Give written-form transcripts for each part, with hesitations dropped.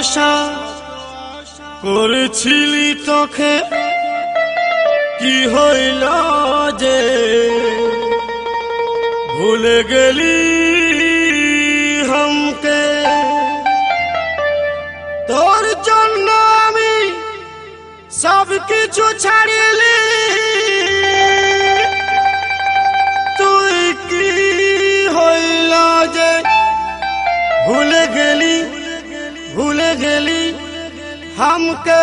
আশা করেছিলি তোকে কি হইল যে ভুলে গেলি हमके তোর জন্য আমি সব কিছু ছাড়িলি তুই কি হইল যে ভুলে গেলি हमके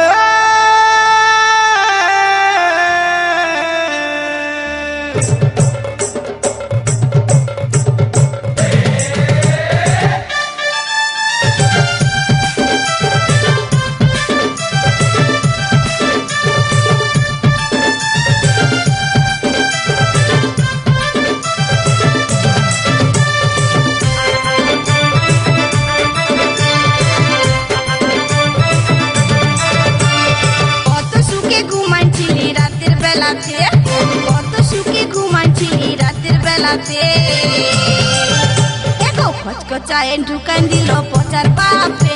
কত সুখে ঘুমাচ্ছিলি রাতের বেলাতে দেখো খচকচায় ঢুকান দিল পচার বাপে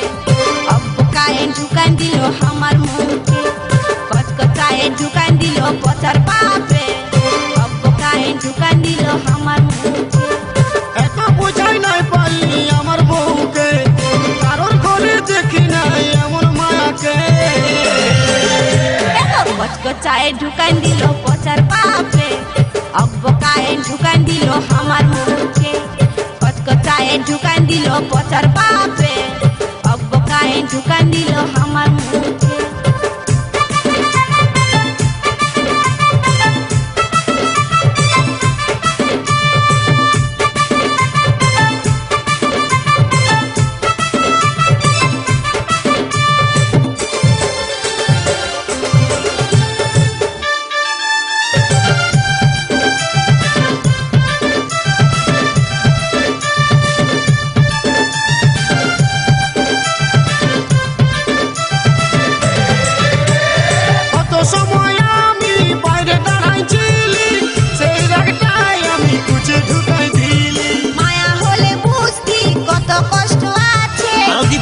অব্বকায় ঢুকান দিল আমার মুখে খচকচায় ঢুকান দিল পচার বাপে অব্বকায় ঢুকান দিল আমার মুখে এত বোঝাই নাই পারলি আমার বউকে কারোর ঘরে দেখি নাই এমন মায়াকে খচকচায় ঢুকান দিল পচার বাপে অব্বকায় ঢুকান দিল আমার মুখে খচকচায় ঢুকান দিল পচার বাপে অব্বকায় ঢুকান দিল আমার মুখে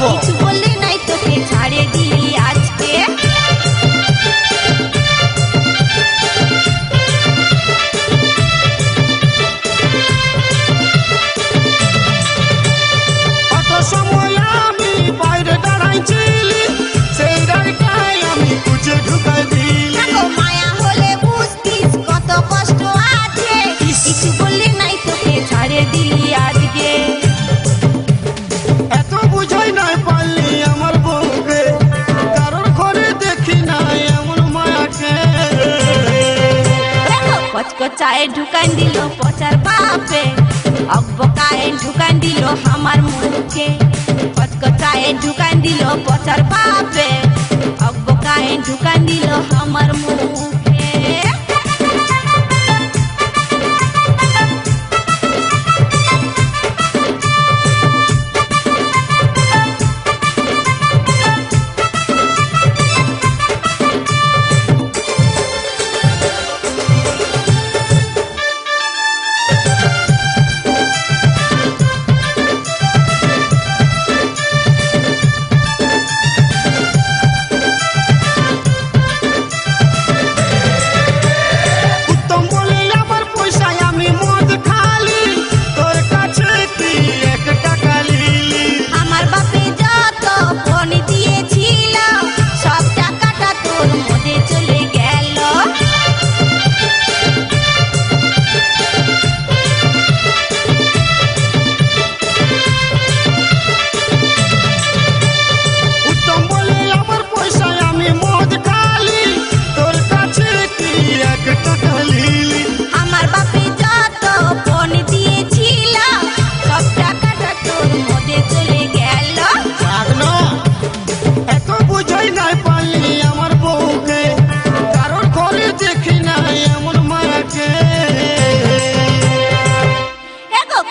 কিছু বললি নাই তোকে ছাড়ে দিলি আজকে কত সময় আমি বাইরে দাঁড়াইছিলি সেই রাগটাই আমি খুঁজে ঢুকাই দিলি মায়া হলে বুঝতিস কত কষ্ট আছে কিছু বললি নাই তোকে ছাড়ে দিলি আজকে এত বুঝাই নাই পারলি আমার বউকে কারোর ঘরে দেখি নাই এমন মায়াকে কচকচায় ঢুকান দিল পচার বাপে অব্বকায় ঢুকান দিল আমার মুখে কচকচায় ঢুকান দিল পচার বাপে অব্বকায় ঢুকান দিল আমার মুখে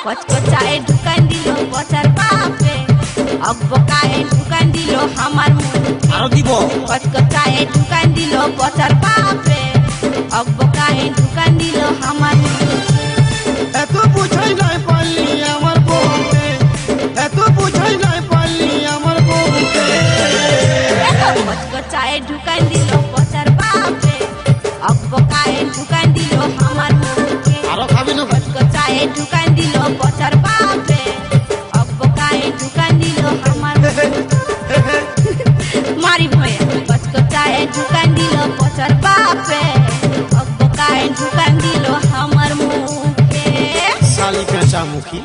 কচকচায় ঢুকান দিল পচার বাপে অব্বকায় ঢুকান দিল আমার মুখে আরো দিব কচকচায় ঢুকান দিল পচার বাপে অব্বকায় ঢুকান দিল আমার মুখে এত বুঝাই নাই পারলি আমার বউকে এত বুঝাই নাই পারলি আমার বউকে পচামুখী।